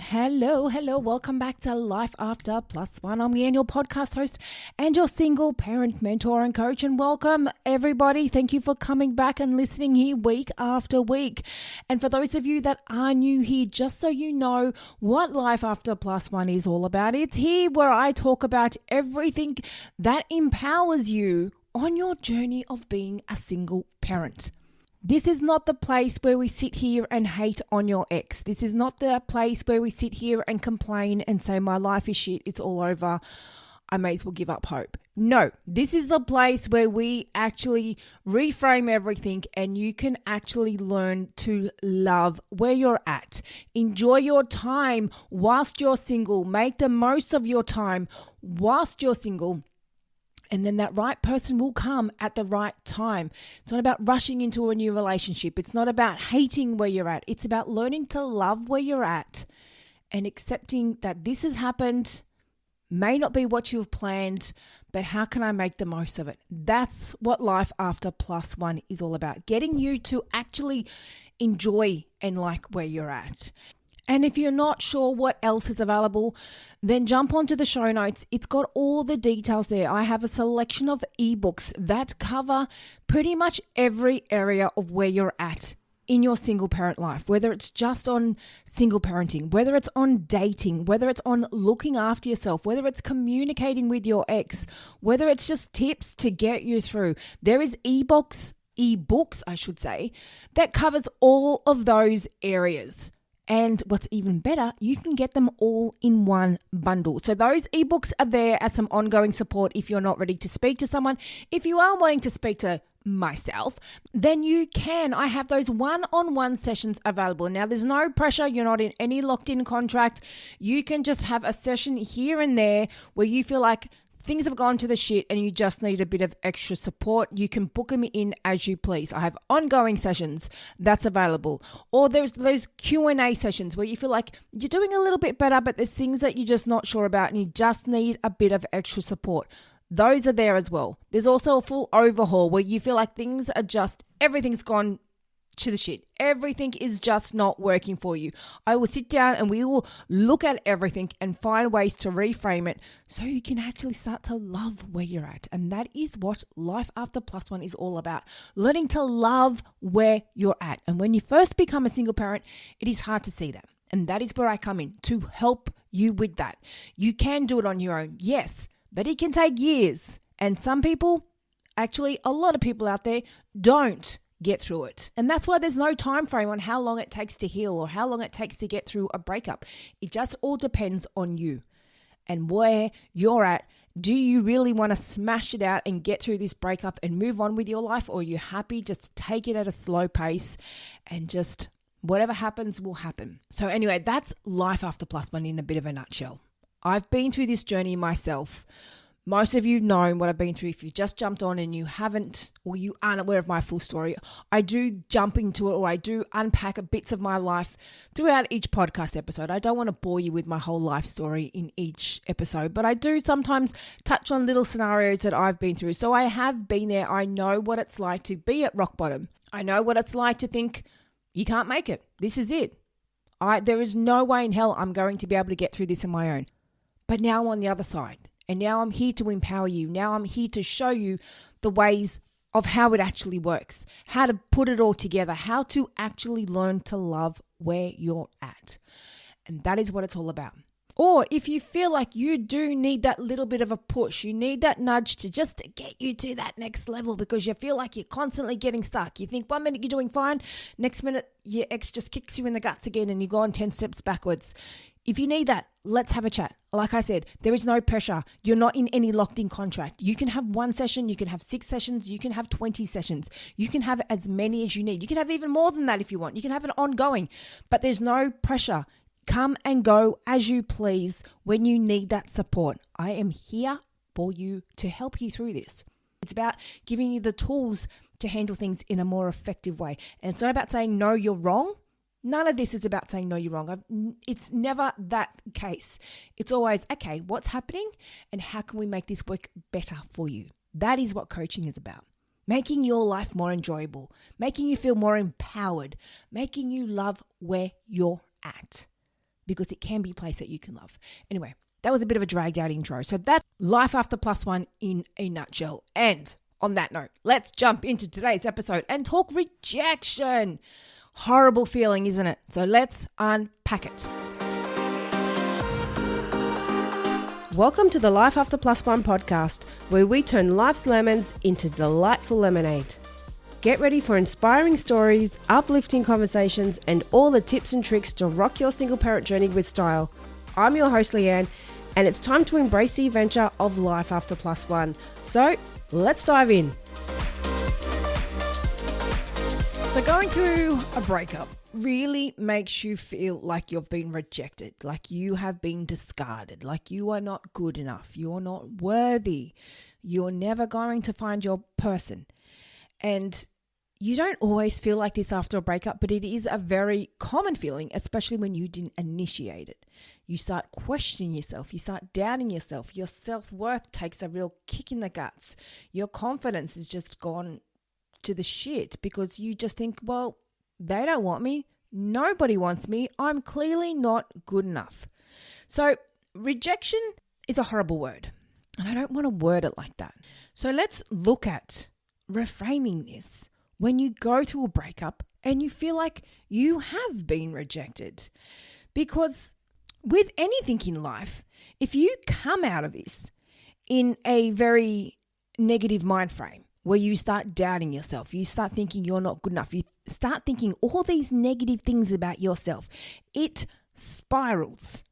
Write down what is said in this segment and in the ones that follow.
Hello. Welcome back to Life After Plus One. I'm Leanne, your podcast host and your single parent mentor and coach. And welcome, everybody. Thank you for coming back and listening here week after week. And for those of you that are new here, just so you know what Life After Plus One is all about, it's here where I talk about everything that empowers you on your journey of being a single parent. This is not the place where we sit here and hate on your ex. This is not the place where we sit here and complain and say, my life is shit, it's all over, I may as well give up hope. No, this is the place where we actually reframe everything and you can actually learn to love where you're at. Enjoy your time whilst you're single. Make the most of your time whilst you're single. And then that right person will come at the right time. It's not about rushing into a new relationship. It's not about hating where you're at. It's about learning to love where you're at and accepting that this has happened, may not be what you've planned, but how can I make the most of it? That's what Life After Plus One is all about. Getting you to actually enjoy and like where you're at. And if you're not sure what else is available, then jump onto the show notes. It's got all the details there. I have a selection of ebooks that cover pretty much every area of where you're at in your single parent life, whether it's just on single parenting, whether it's on dating, whether it's on looking after yourself, whether it's communicating with your ex, whether it's just tips to get you through. There is ebooks, that covers all of those areas. And what's even better, you can get them all in one bundle. So those ebooks are there as some ongoing support if you're not ready to speak to someone. If you are wanting to speak to myself, then you can. I have those one-on-one sessions available. Now, there's no pressure. You're not in any locked-in contract. You can just have a session here and there where you feel like things have gone to the shit and you just need a bit of extra support. You can book them in as you please. I have ongoing sessions that's available. Or there's those Q&A sessions where you feel like you're doing a little bit better, but there's things that you're just not sure about and you just need a bit of extra support. Those are there as well. There's also a full overhaul where you feel like everything's gone to the shit. Everything is just not working for you. I will sit down and we will look at everything and find ways to reframe it so you can actually start to love where you're at. And that is what Life After Plus One is all about. Learning to love where you're at. And when you first become a single parent, it is hard to see that. And that is where I come in to help you with that. You can do it on your own, yes, but it can take years. And some people, actually a lot of people out there, don't get through it. And that's why there's no time frame on how long it takes to heal or how long it takes to get through a breakup. It just all depends on you and where you're at. Do you really want to smash it out and get through this breakup and move on with your life, or are you happy just take it at a slow pace and just whatever happens will happen? So anyway, that's Life After Plus One in a bit of a nutshell. I've been through this journey myself. Most of you know what I've been through. If you just jumped on and you haven't, or you aren't aware of my full story, I do jump into it, or I do unpack bits of my life throughout each podcast episode. I don't want to bore you with my whole life story in each episode, but I do sometimes touch on little scenarios that I've been through. So I have been there. I know what it's like to be at rock bottom. I know what it's like to think you can't make it. This is it. There is no way in hell I'm going to be able to get through this on my own. But now I'm on the other side. And now I'm here to empower you. Now I'm here to show you the ways of how it actually works, how to put it all together, how to actually learn to love where you're at. And that is what it's all about. Or if you feel like you do need that little bit of a push, you need that nudge to just get you to that next level because you feel like you're constantly getting stuck. You think 1 minute you're doing fine, next minute your ex just kicks you in the guts again and you go on 10 steps backwards. If you need that, let's have a chat. Like I said, there is no pressure. You're not in any locked-in contract. You can have one session, you can have 6 sessions, you can have 20 sessions. You can have as many as you need. You can have even more than that if you want. You can have it ongoing, but there's no pressure. Come and go as you please when you need that support. I am here for you to help you through this. It's about giving you the tools to handle things in a more effective way. And it's not about saying, no, you're wrong. None of this is about saying, no, you're wrong. It's never that case. It's always, okay, what's happening and how can we make this work better for you? That is what coaching is about. Making your life more enjoyable, making you feel more empowered, making you love where you're at. because it can be a place that you can love. Anyway, that was a bit of a dragged out intro. So that's life after +1 in a nutshell. And on that note, let's jump into today's episode and talk rejection. Horrible feeling, isn't it? So let's unpack it. Welcome to the Life After +1 podcast, where we turn life's lemons into delightful lemonade. Get ready for inspiring stories, uplifting conversations, and all the tips and tricks to rock your single parent journey with style. I'm your host, Leanne, and it's time to embrace the adventure of life after +1. So let's dive in. So going through a breakup really makes you feel like you've been rejected, like you have been discarded, like you are not good enough, you're not worthy, you're never going to find your person. And you don't always feel like this after a breakup, but it is a very common feeling, especially when you didn't initiate it. You start questioning yourself, you start doubting yourself, your self-worth takes a real kick in the guts, your confidence is just gone to the shit because you just think, well, they don't want me, nobody wants me, I'm clearly not good enough. So rejection is a horrible word, and I don't want to word it like that. So let's look at reframing this when you go through a breakup and you feel like you have been rejected. Because with anything in life, if you come out of this in a very negative mind frame, where you start doubting yourself, you start thinking you're not good enough, you start thinking all these negative things about yourself, it spirals.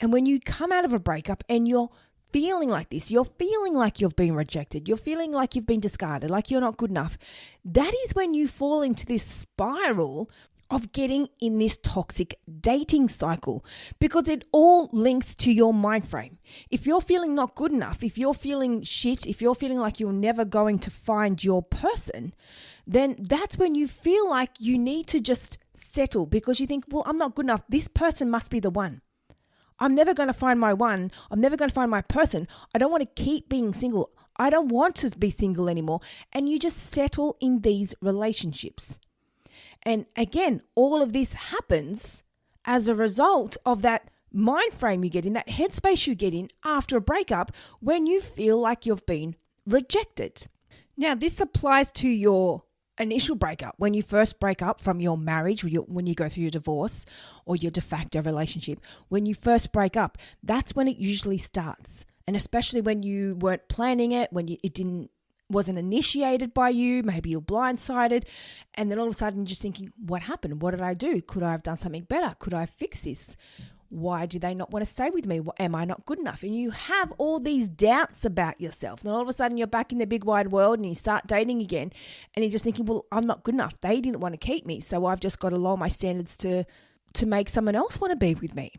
And when you come out of a breakup and you're feeling like this, you're feeling like you've been rejected, you're feeling like you've been discarded, like you're not good enough, that is when you fall into this spiral of getting in this toxic dating cycle, because it all links to your mind frame. If you're feeling not good enough, if you're feeling shit, if you're feeling like you're never going to find your person, then that's when you feel like you need to just settle, because you think, well, I'm not good enough. This person must be the one. I'm never going to find my one. I'm never going to find my person. I don't want to keep being single. I don't want to be single anymore. And you just settle in these relationships. And again, all of this happens as a result of that mind frame you get in, that headspace you get in after a breakup when you feel like you've been rejected. Now, this applies to your initial breakup, when you first break up from your marriage, when you go through your divorce or your de facto relationship. When you first break up, that's when it usually starts. And especially when you weren't planning it, when it wasn't initiated by you, maybe you're blindsided, and then all of a sudden you're just thinking, what happened? What did I do? Could I have done something better? Could I fix this? Why do they not want to stay with me? Am I not good enough? And you have all these doubts about yourself. And all of a sudden you're back in the big wide world and you start dating again, and you're just thinking, well, I'm not good enough. They didn't want to keep me, so I've just got to lower my standards to make someone else want to be with me.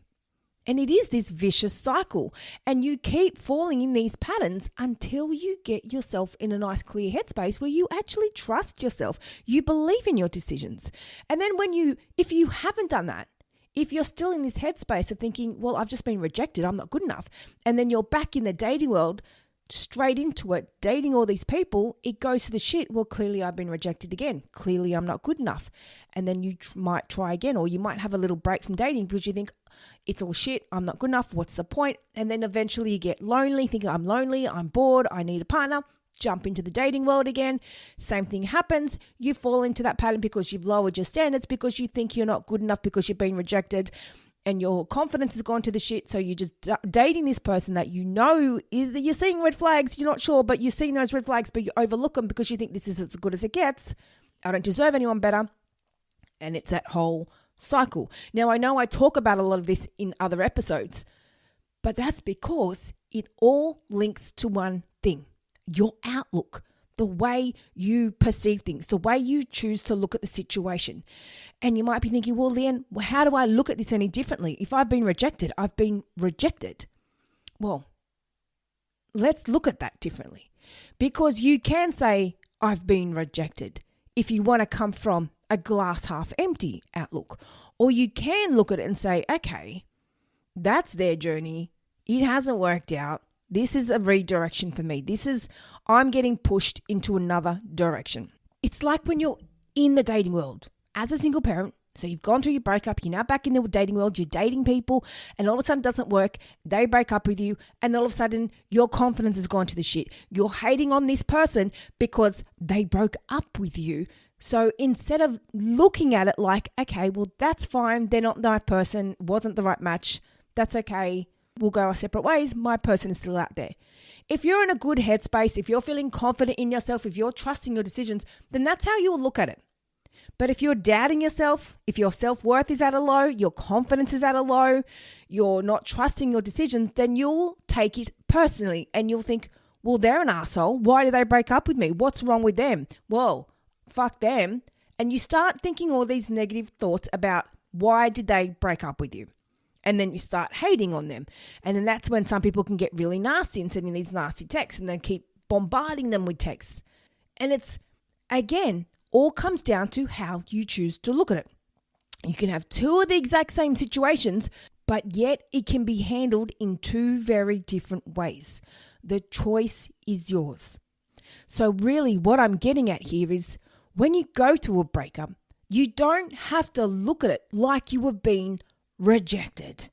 And it is this vicious cycle, and you keep falling in these patterns until you get yourself in a nice clear headspace where you actually trust yourself. You believe in your decisions. And then if you haven't done that, if you're still in this headspace of thinking, well, I've just been rejected, I'm not good enough, and then you're back in the dating world, straight into it, dating all these people, it goes to the shit. Well, clearly I've been rejected again. Clearly I'm not good enough. And then you might try again, or you might have a little break from dating because you think, it's all shit, I'm not good enough, what's the point? And then eventually you get lonely, thinking I'm lonely, I'm bored, I need a partner, jump into the dating world again. Same thing happens. You fall into that pattern because you've lowered your standards, because you think you're not good enough, because you've been rejected, and your confidence has gone to the shit. So you're just dating this person that you know, you're seeing red flags, you're not sure, but you're seeing those red flags, but you overlook them because you think this is as good as it gets. I don't deserve anyone better. And it's that whole cycle. Now, I know I talk about a lot of this in other episodes, but that's because it all links to one thing: your outlook, the way you perceive things, the way you choose to look at the situation. And you might be thinking, well, Leanne, how do I look at this any differently? If I've been rejected, I've been rejected. Well, let's look at that differently, because you can say, I've been rejected, if you want to come from a glass half empty outlook. Or you can look at it and say, okay, that's their journey. It hasn't worked out. This is a redirection for me. I'm getting pushed into another direction. It's like when you're in the dating world as a single parent, So you've gone through your breakup, you're now back in the dating world, you're dating people, and all of a sudden it doesn't work, they break up with you, and all of a sudden your confidence has gone to the shit. You're hating on this person because they broke up with you. So instead of looking at it like, okay, well, that's fine, they're not the right person, wasn't the right match, that's okay, we'll go our separate ways, my person is still out there. If you're in a good headspace, if you're feeling confident in yourself, if you're trusting your decisions, then that's how you will look at it. But if you're doubting yourself, if your self-worth is at a low, your confidence is at a low, you're not trusting your decisions, then you'll take it personally and you'll think, well, they're an asshole. Why do they break up with me? What's wrong with them? Well, fuck them. And you start thinking all these negative thoughts about why did they break up with you? And then you start hating on them. And then that's when some people can get really nasty and sending these nasty texts and then keep bombarding them with texts. And it's, again, all comes down to how you choose to look at it. You can have two of the exact same situations, but yet it can be handled in two very different ways. The choice is yours. So really what I'm getting at here is when you go through a breakup, you don't have to look at it like you have been rejected,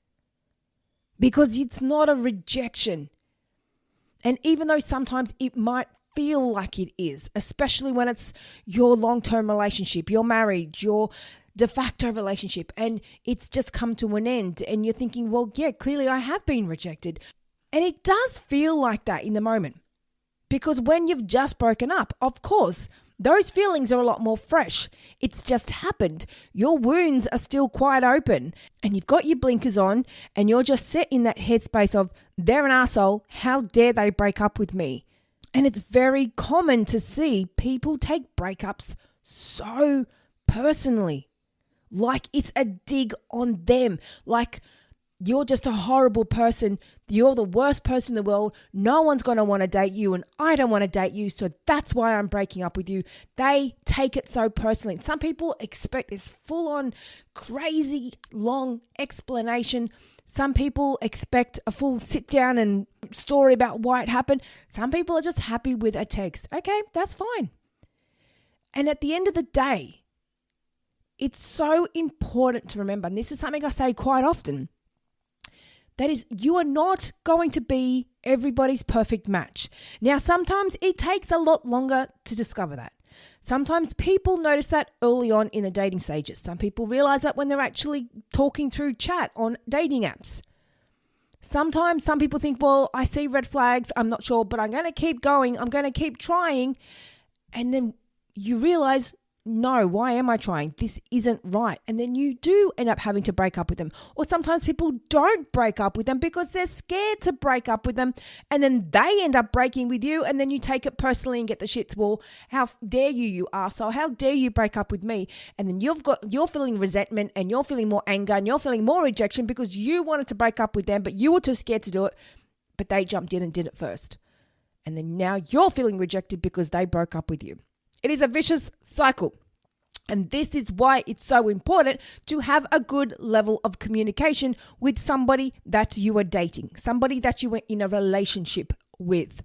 because it's not a rejection. And even though sometimes it might feel like it is, especially when it's your long-term relationship, your marriage, your de facto relationship, and it's just come to an end and you're thinking, well, yeah, clearly I have been rejected. And it does feel like that in the moment, because when you've just broken up, of course, those feelings are a lot more fresh. It's just happened. Your wounds are still quite open and you've got your blinkers on and you're just set in that headspace of, they're an asshole. How dare they break up with me? And it's very common to see people take breakups so personally, like it's a dig on them, like you're just a horrible person, you're the worst person in the world, no one's going to want to date you and I don't want to date you, so that's why I'm breaking up with you. They take it so personally. Some people expect this full-on crazy long explanation. Some people expect a full sit-down and story about why it happened. Some people are just happy with a text. Okay, that's fine. And at the end of the day, it's so important to remember, and this is something I say quite often, that is, you are not going to be everybody's perfect match. Now, sometimes it takes a lot longer to discover that. Sometimes people notice that early on in the dating stages. Some people realize that when they're actually talking through chat on dating apps. Sometimes some people think, well, I see red flags, I'm not sure, but I'm going to keep going, I'm going to keep trying. And then you realize, no, why am I trying? This isn't right. And then you do end up having to break up with them. Or sometimes people don't break up with them because they're scared to break up with them. And then they end up breaking with you. And then you take it personally and get the shits. Well, how dare you, you arsehole? How dare you break up with me? And then you're feeling resentment and you're feeling more anger and you're feeling more rejection because you wanted to break up with them, but you were too scared to do it. But they jumped in and did it first. And then now you're feeling rejected because they broke up with you. It is a vicious cycle. And this is why it's so important to have a good level of communication with somebody that you are dating, somebody that you are in a relationship with.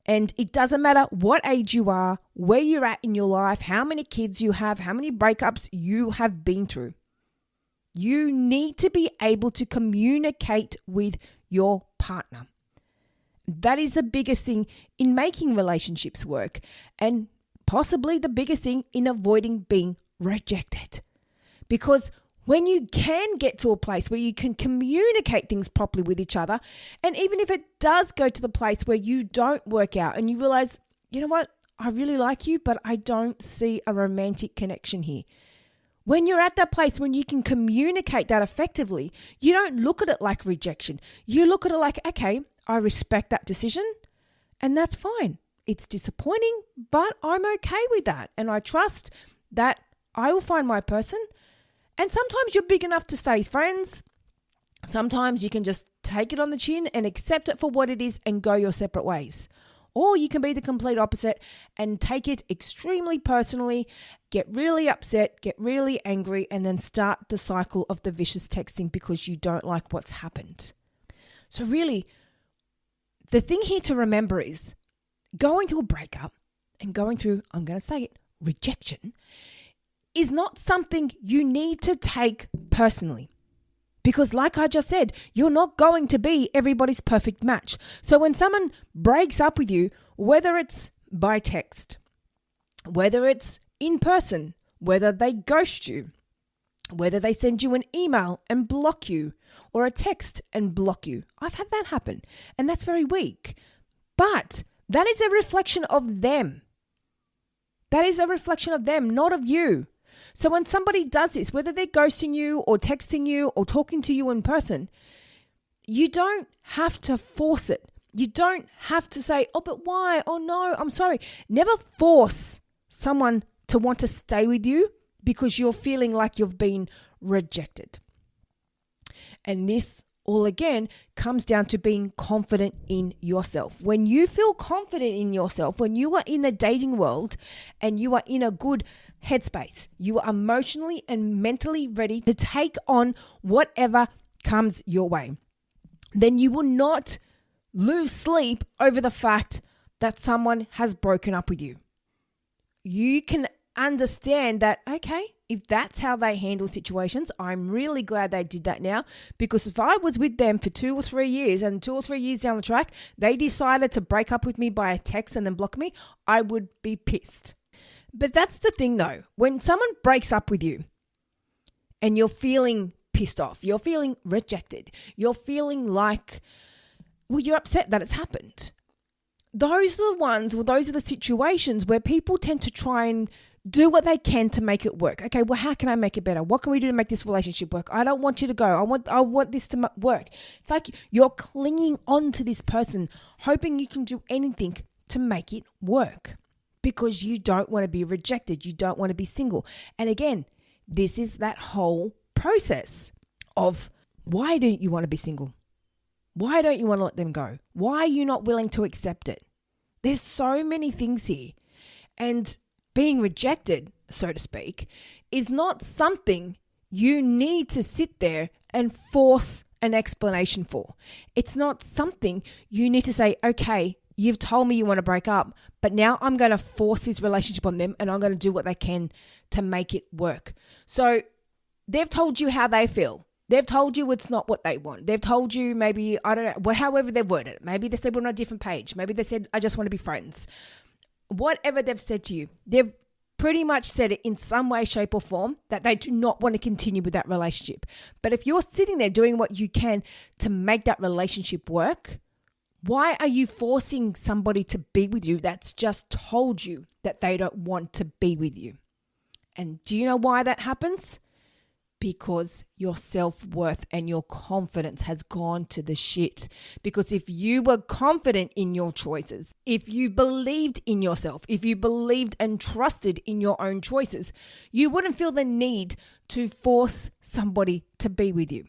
And it doesn't matter what age you are, where you're at in your life, how many kids you have, how many breakups you have been through. You need to be able to communicate with your partner. That is the biggest thing in making relationships work, and possibly the biggest thing in avoiding being rejected. Because when you can get to a place where you can communicate things properly with each other, and even if it does go to the place where you don't work out and you realize, you know what, I really like you, but I don't see a romantic connection here. When you're at that place when you can communicate that effectively, you don't look at it like rejection. You look at it like, okay, I respect that decision and that's fine. It's disappointing, but I'm okay with that. And I trust that I will find my person. And sometimes you're big enough to stay friends. Sometimes you can just take it on the chin and accept it for what it is and go your separate ways. Or you can be the complete opposite and take it extremely personally, get really upset, get really angry, and then start the cycle of the vicious texting because you don't like what's happened. So really, the thing here to remember is going through a breakup and going through, I'm going to say it, rejection, is not something you need to take personally. Because like I just said, you're not going to be everybody's perfect match. So when someone breaks up with you, whether it's by text, whether it's in person, whether they ghost you, whether they send you an email and block you, or a text and block you. I've had that happen, and that's very weak. But that is a reflection of them. That is a reflection of them, not of you. So when somebody does this, whether they're ghosting you or texting you or talking to you in person, you don't have to force it. You don't have to say, oh, but why? Oh, no, I'm sorry. Never force someone to want to stay with you because you're feeling like you've been rejected. And this all again comes down to being confident in yourself. When you feel confident in yourself, when you are in the dating world and you are in a good headspace, you are emotionally and mentally ready to take on whatever comes your way, then you will not lose sleep over the fact that someone has broken up with you. You can understand that, okay, if that's how they handle situations, I'm really glad they did that now, because if I was with them for 2 or 3 years and 2 or 3 years down the track, they decided to break up with me by a text and then block me, I would be pissed. But that's the thing though, when someone breaks up with you and you're feeling pissed off, you're feeling rejected, you're feeling like, well, you're upset that it's happened. Those are the ones, well, those are the situations where people tend to try and do what they can to make it work. Okay, well, how can I make it better? What can we do to make this relationship work? I don't want you to go. I want this to work. It's like you're clinging on to this person, hoping you can do anything to make it work because you don't want to be rejected. You don't want to be single. And again, this is that whole process of why don't you want to be single? Why don't you want to let them go? Why are you not willing to accept it? There's so many things here. And being rejected, so to speak, is not something you need to sit there and force an explanation for. It's not something you need to say, okay, you've told me you want to break up, but now I'm going to force this relationship on them and I'm going to do what they can to make it work. So they've told you how they feel. They've told you it's not what they want. They've told you maybe, I don't know, however they worded it. Maybe they said we're on a different page. Maybe they said, I just want to be friends. Whatever they've said to you, they've pretty much said it in some way, shape or form that they do not want to continue with that relationship. But if you're sitting there doing what you can to make that relationship work, why are you forcing somebody to be with you that's just told you that they don't want to be with you? And do you know why that happens? Because your self-worth and your confidence has gone to the shit. Because if you were confident in your choices, if you believed in yourself, if you believed and trusted in your own choices, you wouldn't feel the need to force somebody to be with you.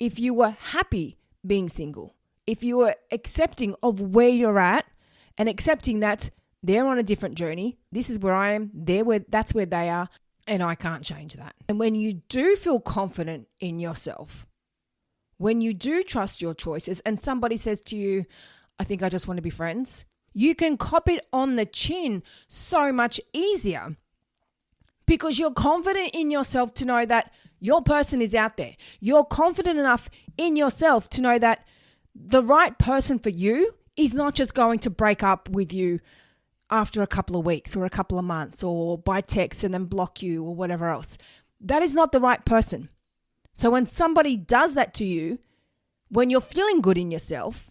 If you were happy being single, if you were accepting of where you're at and accepting that they're on a different journey, this is where I am, that's where they are, and I can't change that. And when you do feel confident in yourself, when you do trust your choices and somebody says to you, I think I just want to be friends, you can cop it on the chin so much easier because you're confident in yourself to know that your person is out there. You're confident enough in yourself to know that the right person for you is not just going to break up with you after a couple of weeks or a couple of months or by text and then block you or whatever else. That is not the right person. So when somebody does that to you, when you're feeling good in yourself,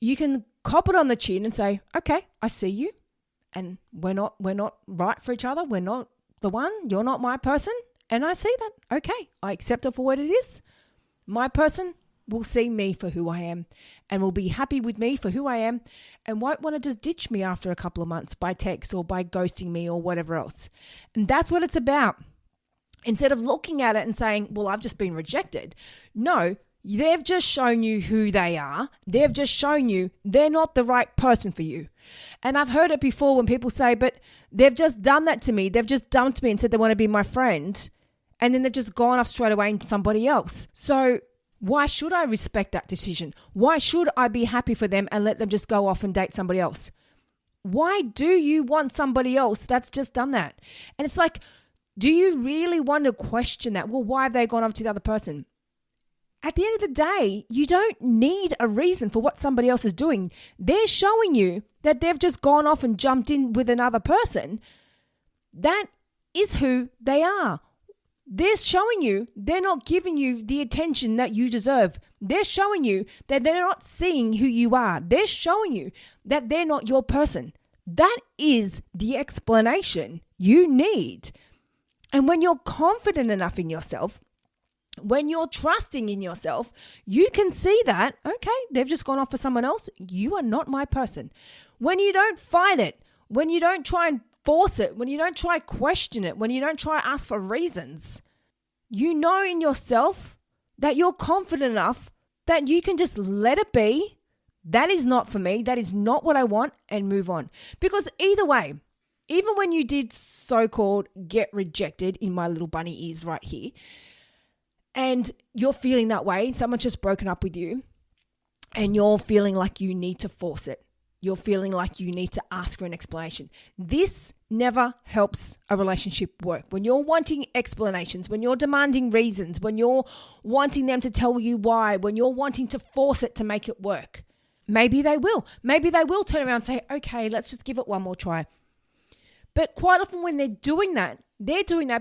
you can cop it on the chin and say, okay, I see you and we're not right for each other. We're not the one. You're not my person. And I see that. Okay, I accept it for what it is. My person will see me for who I am and will be happy with me for who I am and won't want to just ditch me after a couple of months by text or by ghosting me or whatever else. And that's what it's about. Instead of looking at it and saying, well, I've just been rejected. No, they've just shown you who they are. They've just shown you they're not the right person for you. And I've heard it before when people say, but they've just done that to me. They've just dumped me and said they want to be my friend. And then they've just gone off straight away into somebody else. So why should I respect that decision? Why should I be happy for them and let them just go off and date somebody else? Why do you want somebody else that's just done that? And it's like, Do you really want to question that? Well, why have they gone off to the other person? At the end of the day, you don't need a reason for what somebody else is doing. They're showing you that they've just gone off and jumped in with another person. That is who they are. They're showing you they're not giving you the attention that you deserve. They're showing you that they're not seeing who you are. They're showing you that they're not your person. That is the explanation you need. And when you're confident enough in yourself, when you're trusting in yourself, you can see that, okay, they've just gone off for someone else. You are not my person. When you don't fight it, when you don't try and force it, when you don't try question it, when you don't try ask for reasons, you know in yourself that you're confident enough that you can just let it be. That is not for me. That is not what I want, and move on. Because either way, even when you did so-called get rejected in my little bunny ears right here, and you're feeling that way, someone's just broken up with you, and you're feeling like you need to force it. You're feeling like you need to ask for an explanation. This never helps a relationship work. When you're wanting explanations, when you're demanding reasons, when you're wanting them to tell you why, when you're wanting to force it to make it work, maybe they will. Maybe they will turn around and say, okay, let's just give it one more try. But quite often when they're doing that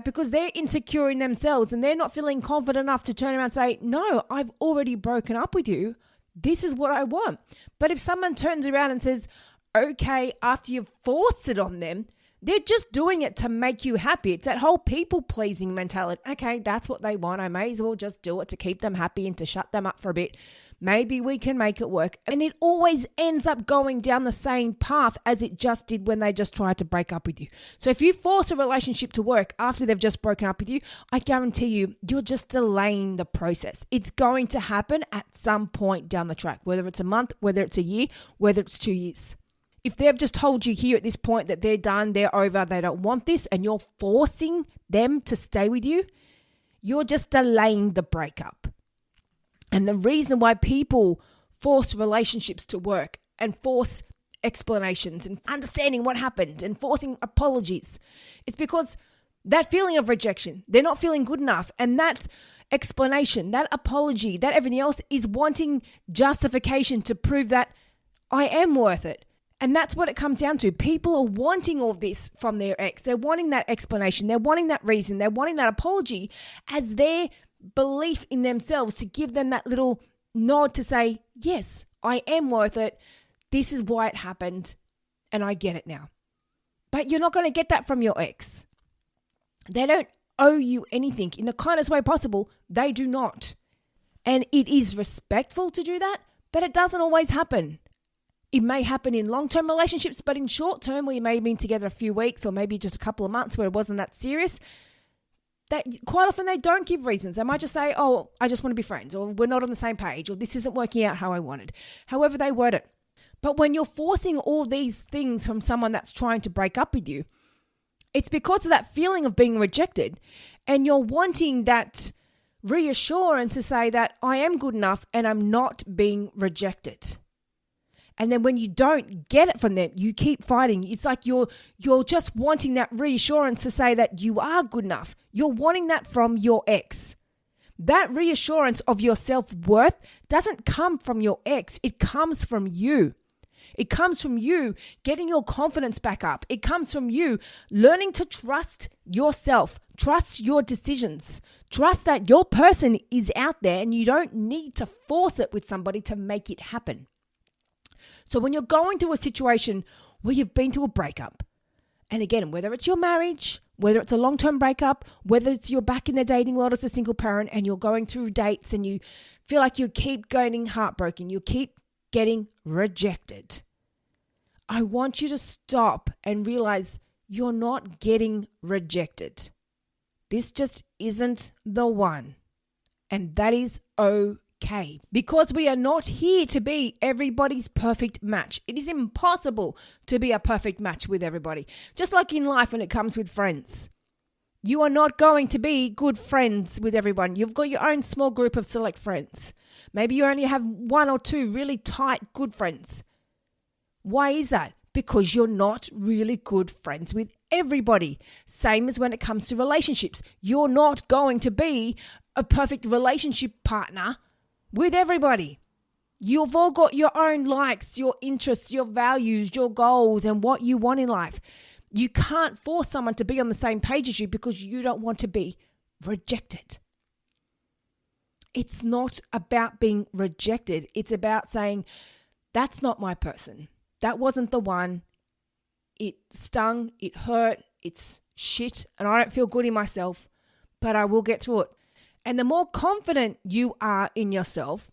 because they're insecure in themselves and they're not feeling confident enough to turn around and say, no, I've already broken up with you. This is what I want. But if someone turns around and says, okay, after you've forced it on them, they're just doing it to make you happy. It's that whole people-pleasing mentality. Okay, that's what they want. I may as well just do it to keep them happy and to shut them up for a bit. Maybe we can make it work. And it always ends up going down the same path as it just did when they just tried to break up with you. So if you force a relationship to work after they've just broken up with you, I guarantee you, you're just delaying the process. It's going to happen at some point down the track, whether it's a month, whether it's a year, whether it's 2 years. If they've just told you here at this point that they're done, they're over, they don't want this, and you're forcing them to stay with you, you're just delaying the breakup. And the reason why people force relationships to work and force explanations and understanding what happened and forcing apologies, it's because that feeling of rejection, they're not feeling good enough. And that explanation, that apology, that everything else is wanting justification to prove that I am worth it. And that's what it comes down to. People are wanting all this from their ex. They're wanting that explanation. They're wanting that reason. They're wanting that apology as their belief in themselves to give them that little nod to say, yes, I am worth it. This is why it happened. And I get it now. But you're not going to get that from your ex. They don't owe you anything in the kindest way possible. They do not. And it is respectful to do that, but it doesn't always happen. It may happen in long-term relationships, but in short-term where you may have been together a few weeks or maybe just a couple of months where it wasn't that serious, that quite often they don't give reasons. They might just say, oh, I just want to be friends, or we're not on the same page, or this isn't working out how I wanted. However they word it. But when you're forcing all these things from someone that's trying to break up with you, it's because of that feeling of being rejected, and you're wanting that reassurance to say that I am good enough and I'm not being rejected. And then when you don't get it from them, you keep fighting. It's like you're just wanting that reassurance to say that you are good enough. You're wanting that from your ex. That reassurance of your self-worth doesn't come from your ex. It comes from you. It comes from you getting your confidence back up. It comes from you learning to trust yourself, trust your decisions, trust that your person is out there and you don't need to force it with somebody to make it happen. So when you're going through a situation where you've been through a breakup, and again, whether it's your marriage, whether it's a long-term breakup, whether it's you're back in the dating world as a single parent and you're going through dates and you feel like you keep getting heartbroken, you keep getting rejected, I want you to stop and realize you're not getting rejected. This just isn't the one. And that is okay. Because we are not here to be everybody's perfect match. It is impossible to be a perfect match with everybody. Just like in life when it comes with friends. You are not going to be good friends with everyone. You've got your own small group of select friends. Maybe you only have one or two really tight, good friends. Why is that? Because you're not really good friends with everybody. Same as when it comes to relationships. You're not going to be a perfect relationship partner with everybody. You've all got your own likes, your interests, your values, your goals, and what you want in life. You can't force someone to be on the same page as you because you don't want to be rejected. It's not about being rejected. It's about saying, that's not my person. That wasn't the one. It stung, it hurt, it's shit, and I don't feel good in myself, but I will get through it. And the more confident you are in yourself,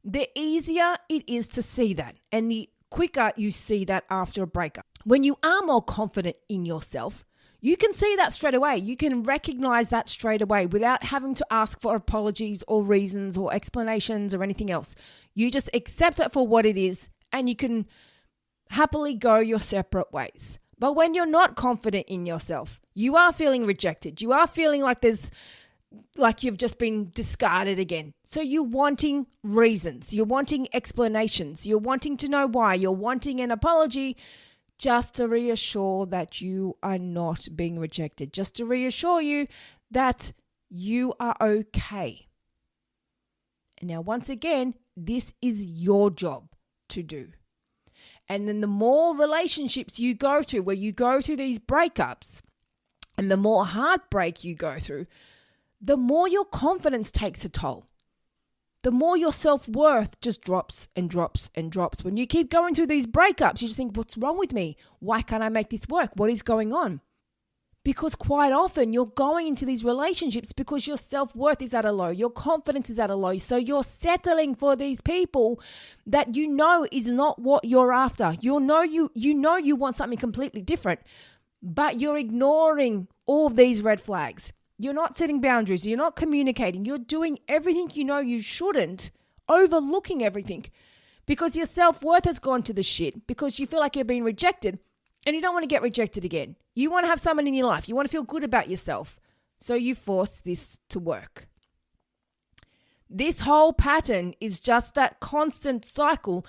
the easier it is to see that, and the quicker you see that after a breakup. When you are more confident in yourself, you can see that straight away. You can recognize that straight away without having to ask for apologies or reasons or explanations or anything else. You just accept it for what it is, and you can happily go your separate ways. But when you're not confident in yourself, you are feeling rejected. You are feeling like you've just been discarded again. So you're wanting reasons. You're wanting explanations. You're wanting to know why. You're wanting an apology just to reassure that you are not being rejected. Just to reassure you that you are okay. Now, once again, this is your job to do. And then the more relationships you go through, where you go through these breakups, and the more heartbreak you go through, the more your confidence takes a toll. The more your self-worth just drops and drops and drops. When you keep going through these breakups, you just think, what's wrong with me? Why can't I make this work? What is going on? Because quite often you're going into these relationships because your self-worth is at a low, your confidence is at a low. So you're settling for these people that you know is not what you're after. You know you want something completely different, but you're ignoring all of these red flags. You're not setting boundaries. You're not communicating. You're doing everything you know you shouldn't, overlooking everything because your self-worth has gone to the shit because you feel like you're being rejected and you don't want to get rejected again. You want to have someone in your life. You want to feel good about yourself. So you force this to work. This whole pattern is just that constant cycle,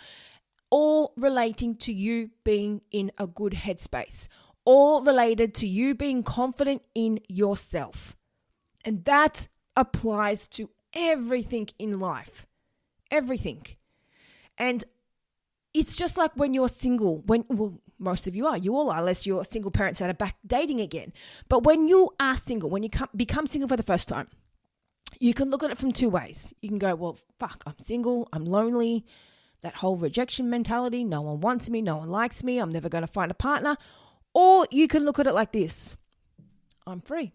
all relating to you being in a good headspace, all related to you being confident in yourself. And that applies to everything in life. Everything. And it's just like when you're single, most of you are, you all are, unless you're single parents that are back dating again. But when you are single, when you become single for the first time, you can look at it from two ways. You can go, well, fuck, I'm single, I'm lonely, that whole rejection mentality, no one wants me, no one likes me, I'm never going to find a partner. Or you can look at it like this, I'm free.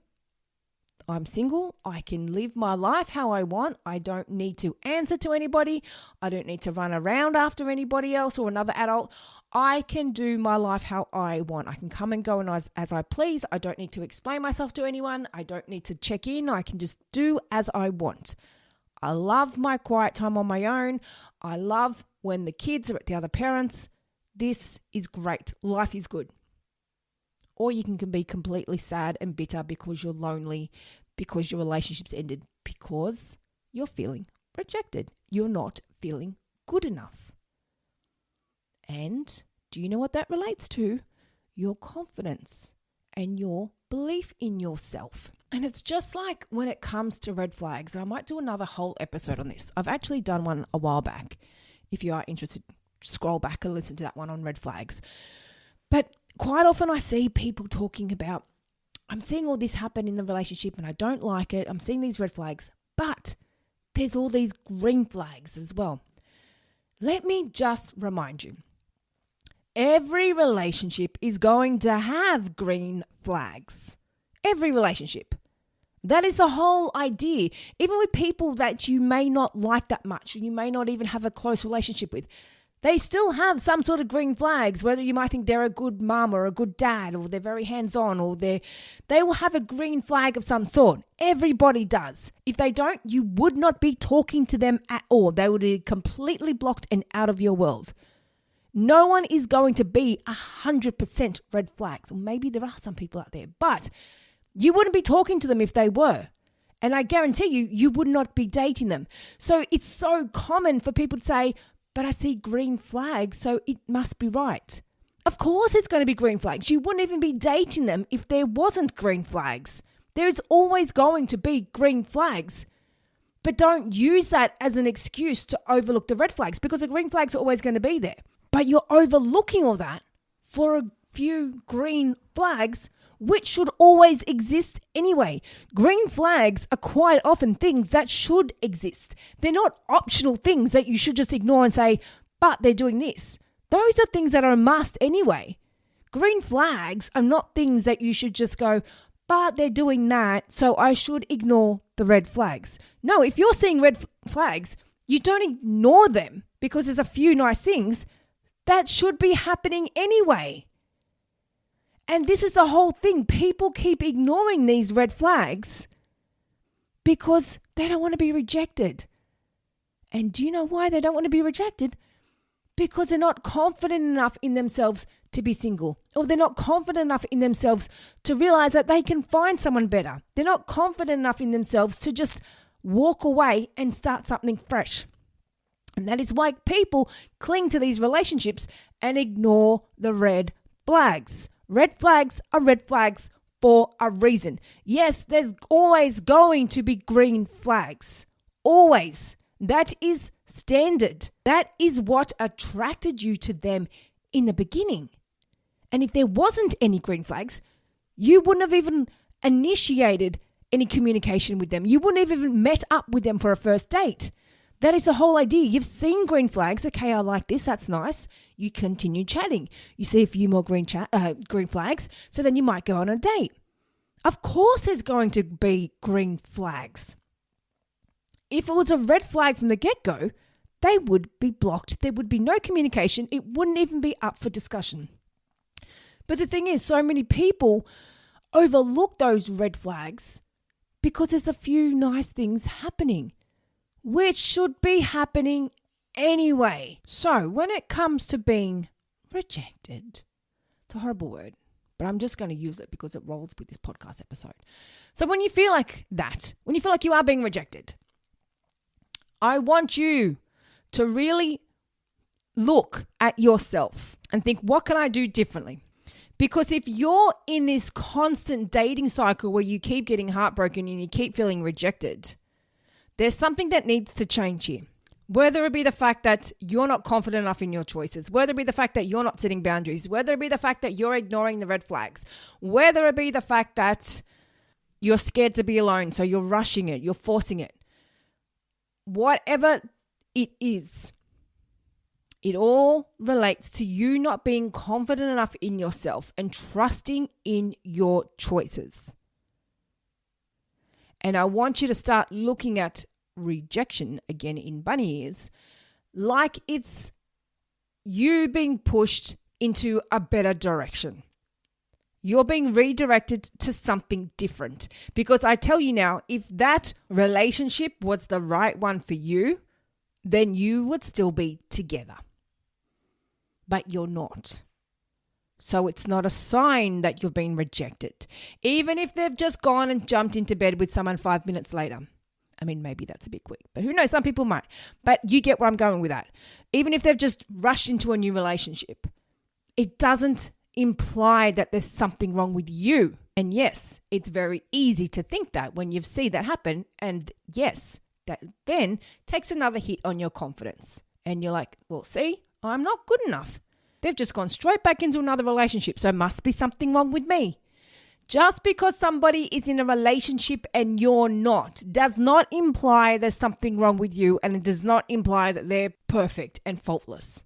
I'm single. I can live my life how I want. I don't need to answer to anybody. I don't need to run around after anybody else or another adult. I can do my life how I want. I can come and go as I please. I don't need to explain myself to anyone. I don't need to check in. I can just do as I want. I love my quiet time on my own. I love when the kids are at the other parents. This is great. Life is good. Or you can be completely sad and bitter because you're lonely, because your relationship's ended, because you're feeling rejected. You're not feeling good enough. And do you know what that relates to? Your confidence and your belief in yourself. And it's just like when it comes to red flags, and I might do another whole episode on this. I've actually done one a while back. If you are interested, scroll back and listen to that one on red flags. But quite often I see people talking about, I'm seeing all this happen in the relationship and I don't like it. I'm seeing these red flags, but there's all these green flags as well. Let me just remind you, every relationship is going to have green flags. Every relationship. That is the whole idea. Even with people that you may not like that much, or you may not even have a close relationship with, they still have some sort of green flags, whether you might think they're a good mum or a good dad, or they're very hands-on, or they will have a green flag of some sort. Everybody does. If they don't, you would not be talking to them at all. They would be completely blocked and out of your world. No one is going to be 100% red flags. Or maybe there are some people out there, but you wouldn't be talking to them if they were. And I guarantee you, you would not be dating them. So it's so common for people to say, but I see green flags, so it must be right. Of course it's going to be green flags. You wouldn't even be dating them if there wasn't green flags. There's always going to be green flags. But don't use that as an excuse to overlook the red flags, because the green flags are always going to be there. But you're overlooking all that for a few green flags, which should always exist anyway. Green flags are quite often things that should exist. They're not optional things that you should just ignore and say, but they're doing this. Those are things that are a must anyway. Green flags are not things that you should just go, but they're doing that, so I should ignore the red flags. No, if you're seeing red flags, you don't ignore them because there's a few nice things that should be happening anyway. And this is the whole thing. People keep ignoring these red flags because they don't want to be rejected. And do you know why they don't want to be rejected? Because they're not confident enough in themselves to be single, or they're not confident enough in themselves to realize that they can find someone better. They're not confident enough in themselves to just walk away and start something fresh. And that is why people cling to these relationships and ignore the red flags. Red flags are red flags for a reason. Yes, there's always going to be green flags. Always. That is standard. That is what attracted you to them in the beginning. And if there wasn't any green flags, you wouldn't have even initiated any communication with them. You wouldn't have even met up with them for a first date. That is the whole idea. You've seen green flags. Okay, I like this. That's nice. You continue chatting. You see a few more green flags. So then you might go on a date. Of course there's going to be green flags. If it was a red flag from the get-go, they would be blocked. There would be no communication. It wouldn't even be up for discussion. But the thing is, so many people overlook those red flags because there's a few nice things happening, which should be happening anyway. So when it comes to being rejected, it's a horrible word, but I'm just going to use it because it rolls with this podcast episode. So when you feel like that, when you feel like you are being rejected, I want you to really look at yourself and think, what can I do differently? Because if you're in this constant dating cycle where you keep getting heartbroken and you keep feeling rejected, there's something that needs to change here. Whether it be the fact that you're not confident enough in your choices, whether it be the fact that you're not setting boundaries, whether it be the fact that you're ignoring the red flags, whether it be the fact that you're scared to be alone, so you're rushing it, you're forcing it. Whatever it is, it all relates to you not being confident enough in yourself and trusting in your choices. And I want you to start looking at rejection, again in bunny ears, like it's you being pushed into a better direction. You're being redirected to something different. Because I tell you now, if that relationship was the right one for you, then you would still be together. But you're not. So it's not a sign that you've been rejected. Even if they've just gone and jumped into bed with someone 5 minutes later. I mean, maybe that's a bit quick, but who knows? Some people might. But you get where I'm going with that. Even if they've just rushed into a new relationship, it doesn't imply that there's something wrong with you. And yes, it's very easy to think that when you see that happen. And yes, that then takes another hit on your confidence. And you're like, well, see, I'm not good enough. They've just gone straight back into another relationship, so must be something wrong with me. Just because somebody is in a relationship and you're not does not imply there's something wrong with you, and it does not imply that they're perfect and faultless,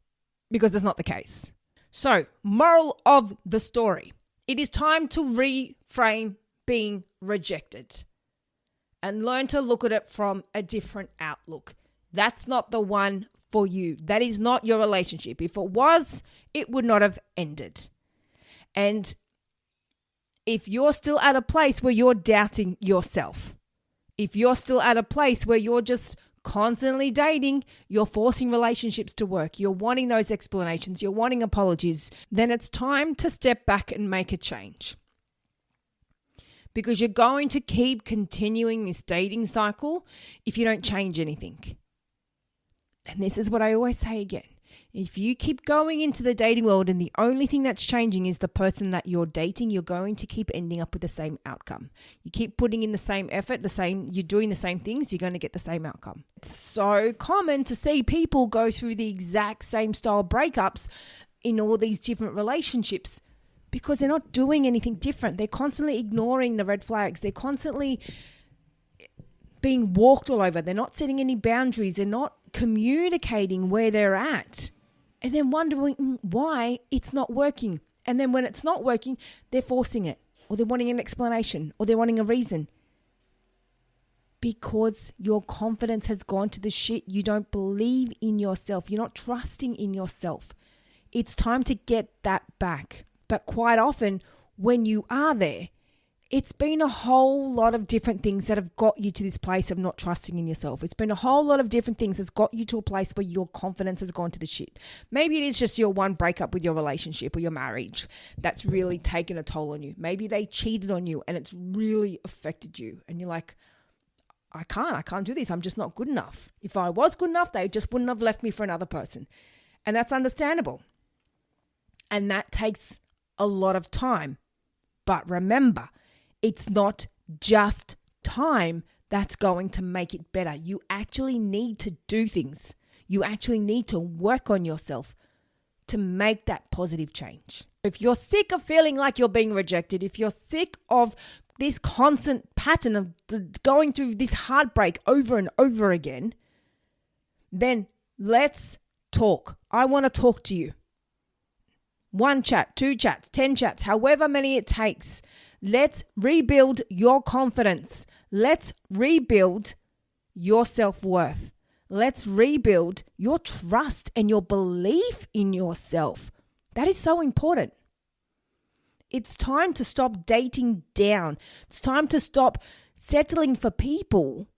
because it's not the case. So, moral of the story. It is time to reframe being rejected and learn to look at it from a different outlook. That's not the one for you. That is not your relationship. If it was, it would not have ended. And if you're still at a place where you're doubting yourself, if you're still at a place where you're just constantly dating, you're forcing relationships to work, you're wanting those explanations, you're wanting apologies, then it's time to step back and make a change. Because you're going to keep continuing this dating cycle if you don't change anything. And this is what I always say again. If you keep going into the dating world and the only thing that's changing is the person that you're dating, you're going to keep ending up with the same outcome. You keep putting in the same effort, you're doing the same things, you're going to get the same outcome. It's so common to see people go through the exact same style breakups in all these different relationships because they're not doing anything different. They're constantly ignoring the red flags. They're constantly being walked all over. They're not setting any boundaries. They're not communicating where they're at. And then wondering why it's not working. And then when it's not working, they're forcing it. Or they're wanting an explanation. Or they're wanting a reason. Because your confidence has gone to the shit. You don't believe in yourself. You're not trusting in yourself. It's time to get that back. But quite often, when you are there, it's been a whole lot of different things that have got you to this place of not trusting in yourself. It's been a whole lot of different things that's got you to a place where your confidence has gone to the shit. Maybe it is just your one breakup with your relationship or your marriage that's really taken a toll on you. Maybe they cheated on you and it's really affected you. And you're like, I can't do this. I'm just not good enough. If I was good enough, they just wouldn't have left me for another person. And that's understandable. And that takes a lot of time. But remember, it's not just time that's going to make it better. You actually need to do things. You actually need to work on yourself to make that positive change. If you're sick of feeling like you're being rejected, if you're sick of this constant pattern of going through this heartbreak over and over again, then let's talk. I want to talk to you. 1 chat, 2 chats, 10 chats, however many it takes. Let's rebuild your confidence. Let's rebuild your self-worth. Let's rebuild your trust and your belief in yourself. That is so important. It's time to stop dating down. It's time to stop settling for people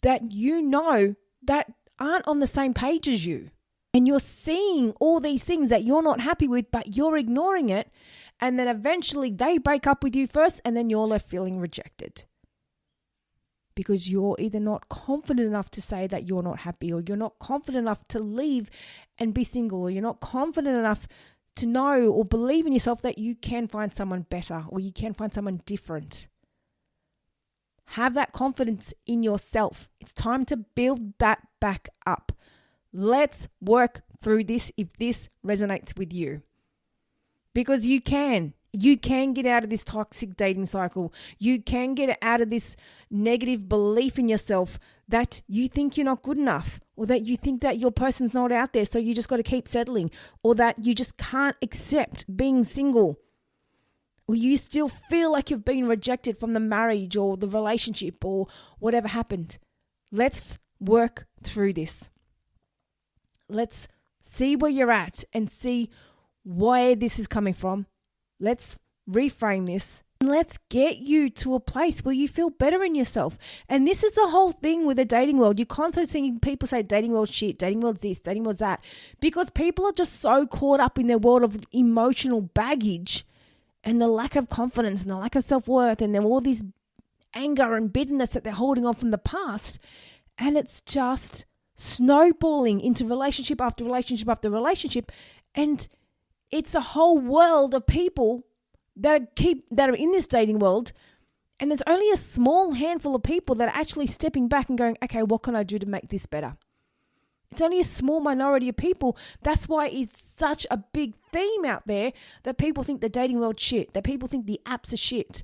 that you know that aren't on the same page as you. And you're seeing all these things that you're not happy with, but you're ignoring it. And then eventually they break up with you first and then you're left feeling rejected. Because you're either not confident enough to say that you're not happy, or you're not confident enough to leave and be single, or you're not confident enough to know or believe in yourself that you can find someone better or you can find someone different. Have that confidence in yourself. It's time to build that back up. Let's work through this if this resonates with you. Because you can get out of this toxic dating cycle. You can get out of this negative belief in yourself that you think you're not good enough, or that you think that your person's not out there, so you just got to keep settling, or that you just can't accept being single, or you still feel like you've been rejected from the marriage or the relationship or whatever happened. Let's work through this. Let's see where you're at and see where this is coming from. Let's reframe this. And let's get you to a place where you feel better in yourself. And this is the whole thing with the dating world. You're constantly seeing people say dating world shit, dating world's this, dating world's that. Because people are just so caught up in their world of emotional baggage and the lack of confidence and the lack of self-worth and then all this anger and bitterness that they're holding on from the past. And it's just snowballing into relationship after relationship after relationship. And it's a whole world of people that are in this dating world, and there's only a small handful of people that are actually stepping back and going, okay, what can I do to make this better? It's only a small minority of people. That's why it's such a big theme out there that people think the dating world's shit, that people think the apps are shit.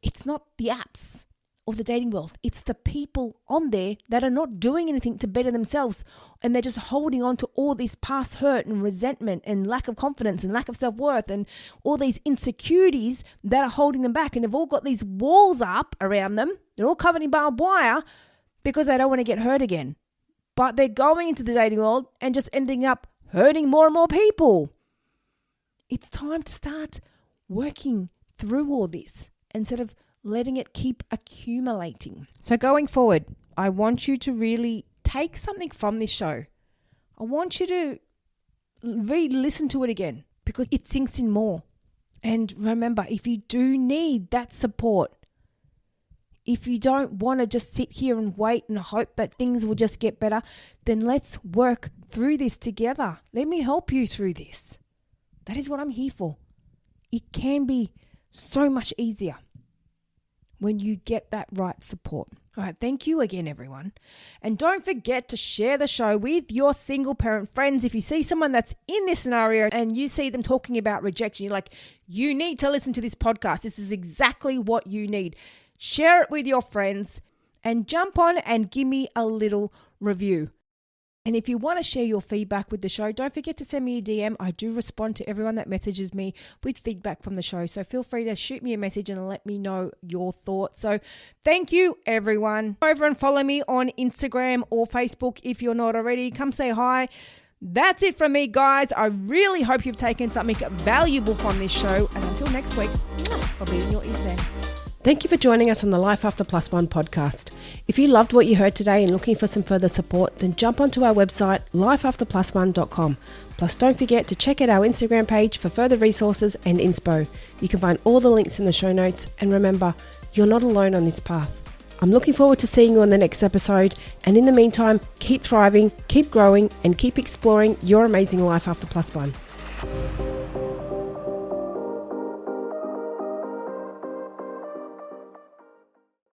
It's not the apps or the dating world. It's the people on there that are not doing anything to better themselves, and they're just holding on to all this past hurt and resentment and lack of confidence and lack of self-worth and all these insecurities that are holding them back. And they've all got these walls up around them. They're all covered in barbed wire because they don't want to get hurt again. But they're going into the dating world and just ending up hurting more and more people. It's time to start working through all this instead of letting it keep accumulating. So going forward, I want you to really take something from this show. I want you to re-listen to it again because it sinks in more. And remember, if you do need that support, If you don't want to just sit here and wait and hope that things will just get better, then let's work through this together. Let me help you through this. That is what I'm here for. It can be so much easier when you get that right support. All right, thank you again, everyone. And don't forget to share the show with your single parent friends. If you see someone that's in this scenario and you see them talking about rejection, you're like, you need to listen to this podcast. This is exactly what you need. Share it with your friends and jump on and give me a little review. And if you want to share your feedback with the show, don't forget to send me a DM. I do respond to everyone that messages me with feedback from the show. So feel free to shoot me a message and let me know your thoughts. So thank you, everyone. Go over and follow me on Instagram or Facebook if you're not already. Come say hi. That's it from me, guys. I really hope you've taken something valuable from this show. And until next week, I'll be in your ears then. Thank you for joining us on the Life After Plus One podcast. If you loved what you heard today and looking for some further support, then jump onto our website, lifeafterplusone.com. Plus, don't forget to check out our Instagram page for further resources and inspo. You can find all the links in the show notes. And remember, you're not alone on this path. I'm looking forward to seeing you on the next episode. And in the meantime, keep thriving, keep growing, and keep exploring your amazing life after plus one.